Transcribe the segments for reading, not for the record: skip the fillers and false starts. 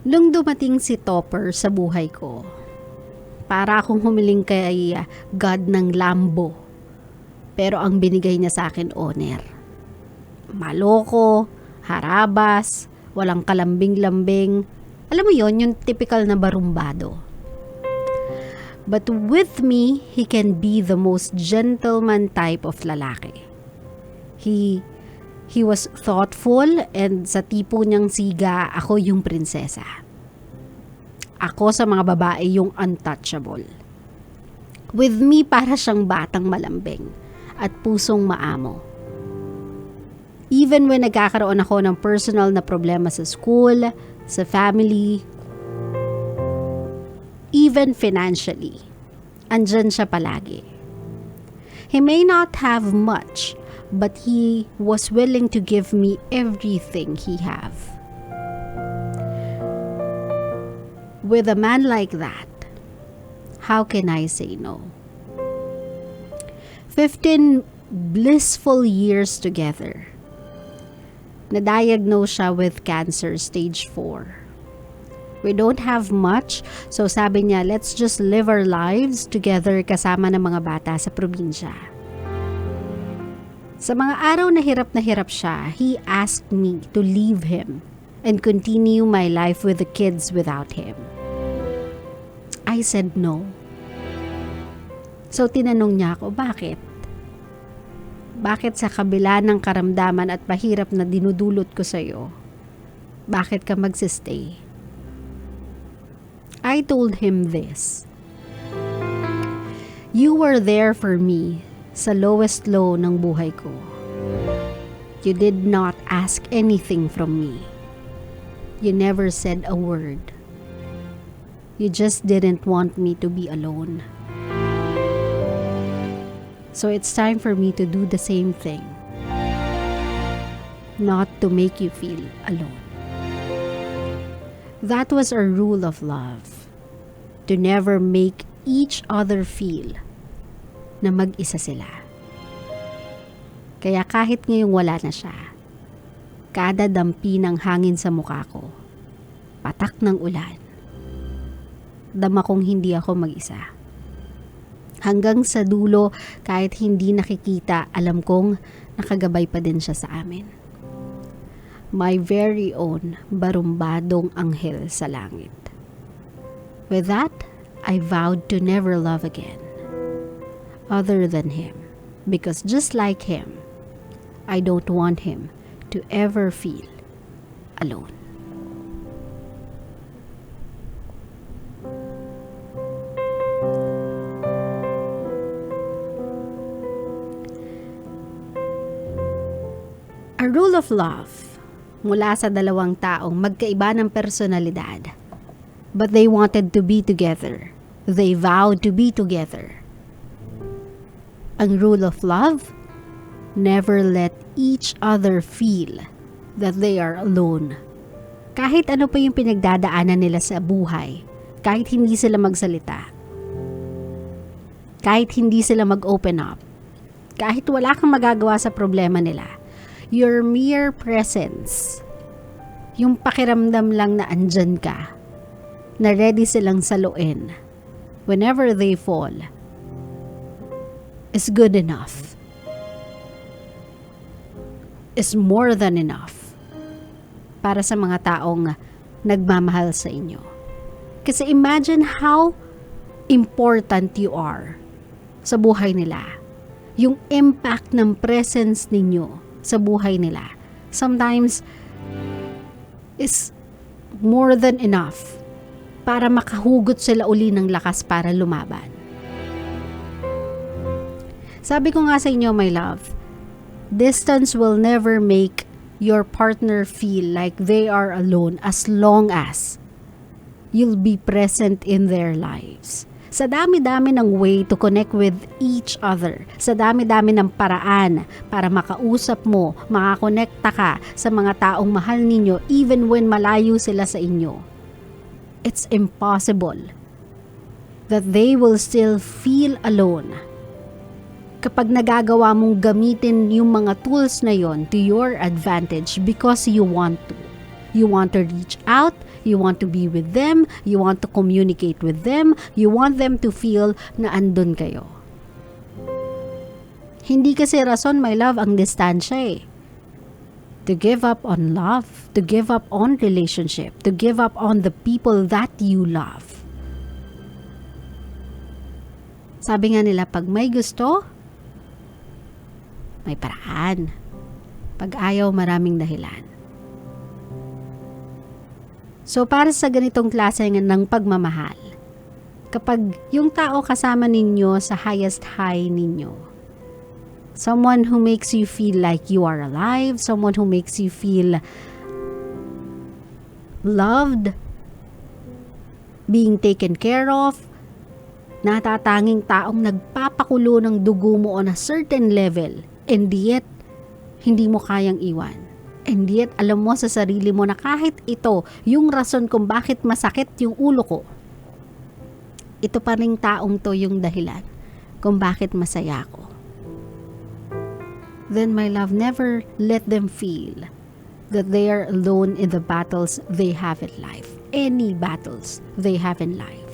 Nung dumating si Topper sa buhay ko, para akong humiling kay God ng Lambo. Pero ang binigay niya sa akin, owner. Maloko, harabas, walang kalambing-lambing. Alam mo yon, yung typical na barumbado. But with me, he can be the most gentleman type of lalaki. He was thoughtful, and sa tipo niyang siga, ako yung prinsesa. Ako sa mga babae yung untouchable. With me, para siyang batang malambing at pusong maamo. Even when nagkakaroon ako ng personal na problema sa school, sa family, even financially, andyan siya palagi. He may not have much, but he was willing to give me everything he have. With a man like that, how can I say no? 15 blissful years together. Na-diagnose siya with cancer stage 4. We don't have much, so sabi niya, let's just live our lives together kasama ng mga bata sa probinsya. Sa mga araw na hirap siya, he asked me to leave him and continue my life with the kids without him. I said no. So tinanong niya ako, bakit? Bakit sa kabila ng karamdaman at pahirap na dinudulot ko sa'yo, bakit ka magsistay? I told him this. You were there for me sa lowest low ng buhay ko. You did not ask anything from me. You never said a word. You just didn't want me to be alone. So it's time for me to do the same thing. Not to make you feel alone. That was our rule of love. To never make each other feel na mag-isa sila. Kaya kahit ngayong wala na siya, kada dampi ng hangin sa mukha ko, patak ng ulan, dama kong hindi ako mag-isa. Hanggang sa dulo, kahit hindi nakikita, alam kong nakagabay pa din siya sa amin. My very own barumbadong anghel sa langit. With that, I vowed to never love again other than him, because just like him, I don't want him to ever feel alone. A rule of love mula sa dalawang taong magkaiba ng personalidad, but they wanted to be together. They vowed to be together. Ang rule of love, never let each other feel that they are alone. Kahit ano pa yung pinagdadaanan nila sa buhay, kahit hindi sila magsalita, kahit hindi sila mag-open up, kahit wala kang magagawa sa problema nila, your mere presence, yung pakiramdam lang na andyan ka, na ready silang saluin whenever they fall, is good enough. Is more than enough para sa mga taong nagmamahal sa inyo. Kasi imagine how important you are sa buhay nila. Yung impact ng presence ninyo sa buhay nila sometimes is more than enough para makahugot sila uli ng lakas para lumaban. Sabi ko nga sa inyo, my love, distance will never make your partner feel like they are alone as long as you'll be present in their lives. Sa dami-dami ng way to connect with each other, sa dami-dami ng paraan para makausap mo, makakonekta ka sa mga taong mahal ninyo even when malayo sila sa inyo, it's impossible that they will still feel alone kapag nagagawa mong gamitin yung mga tools na yon to your advantage because you want to. You want to reach out, You want to be with them. You want to communicate with them. You want them to feel na andun kayo. Hindi kasi rason, my love, ang distansya eh. To give up on love, to give up on relationship, to give up on the people that you love. Sabi nga nila, pag may gusto, may paraan. Pag ayaw, maraming dahilan. So, para sa ganitong klase ng pagmamahal, kapag yung tao kasama ninyo sa highest high ninyo, someone who makes you feel like you are alive, someone who makes you feel loved, being taken care of, natatanging taong nagpapakulo ng dugo mo on a certain level, and yet, hindi mo kayang iwan. And yet, alam mo sa sarili mo na kahit ito, yung rason kung bakit masakit yung ulo ko, ito pa ring taong to yung dahilan kung bakit masaya ako. Then, my love, never let them feel that they are alone in the battles they have in life. Any battles they have in life.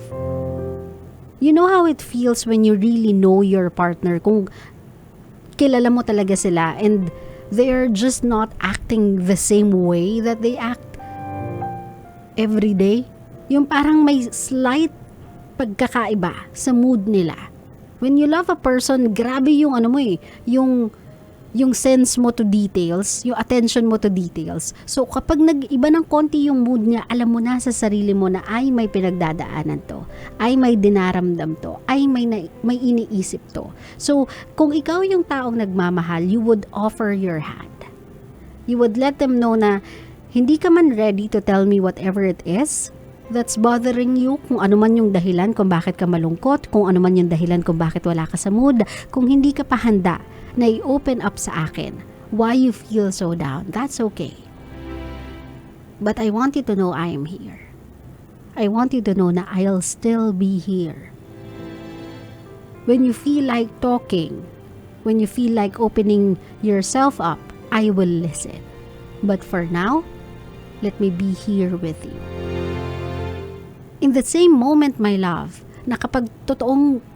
You know how it feels when you really know your partner, kung kilala mo talaga sila and they're just not acting the same way that they act every day. Yung parang may slight pagkakaiba sa mood nila. When you love a person, grabe yung ano mo eh, yung sense mo to details, yung attention mo to details. So kapag nag-iba ng konti yung mood niya, alam mo na sa sarili mo na ay may pinagdadaanan to, ay may dinaramdam to, ay may iniisip to. So kung ikaw yung taong nagmamahal, you would offer your hand. You would let them know na hindi ka man ready to tell me whatever it is that's bothering you, kung ano man yung dahilan kung bakit ka malungkot, kung ano man yung dahilan kung bakit wala ka sa mood, kung hindi ka pa handa na i-open up sa akin why you feel so down, that's okay. But I want you to know I am here. I want you to know na I'll still be here. When you feel like talking, when you feel like opening yourself up, I will listen. But for now, let me be here with you. In the same moment, my love, na kapag totoong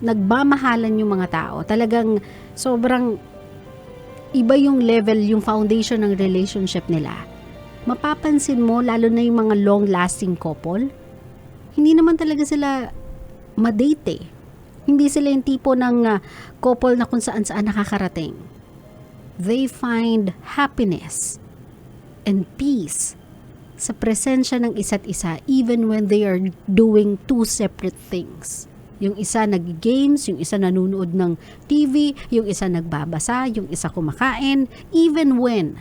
nagmamahalan yung mga tao, talagang sobrang iba yung level, yung foundation ng relationship nila. Mapapansin mo, lalo na yung mga long-lasting couple, hindi naman talaga sila madate eh. Hindi sila yung tipo ng couple na kung saan-saan nakakarating. They find happiness and peace sa presensya ng isa't isa even when they are doing two separate things. Yung isa nag-games, yung isa nanonood ng TV, yung isa nagbabasa, yung isa kumakain, even when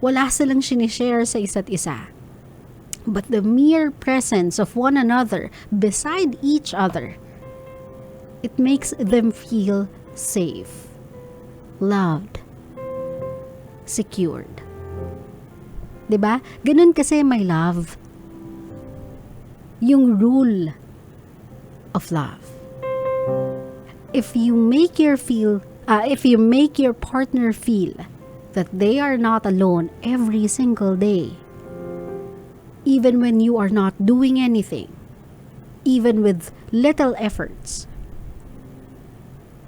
wala silang sinishare sa isa't isa. But the mere presence of one another beside each other, it makes them feel safe, loved, secured. Diba? Ganun kasi, my love, yung rule of love. If you make your partner feel that they are not alone every single day, even when you are not doing anything, even with little efforts,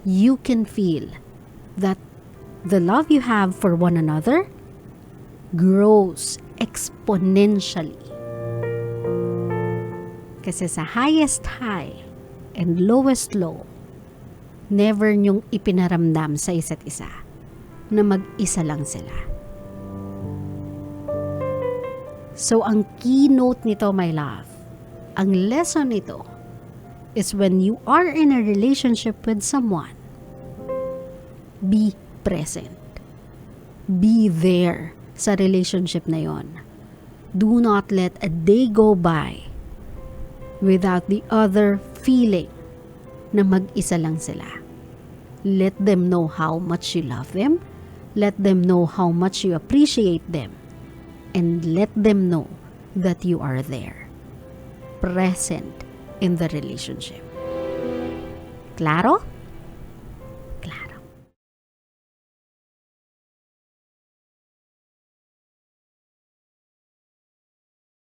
you can feel that the love you have for one another grows exponentially. Kasi sa highest high and lowest low, never nyong ipinaramdam sa isa't isa na mag-isa lang sila. So, ang keynote nito, my love, ang lesson nito is when you are in a relationship with someone, be present. Be there sa relationship na yon. Do not let a day go by without the other feeling na mag-isa lang sila. Let them know how much you love them. Let them know how much you appreciate them. And let them know that you are there, present in the relationship. Claro?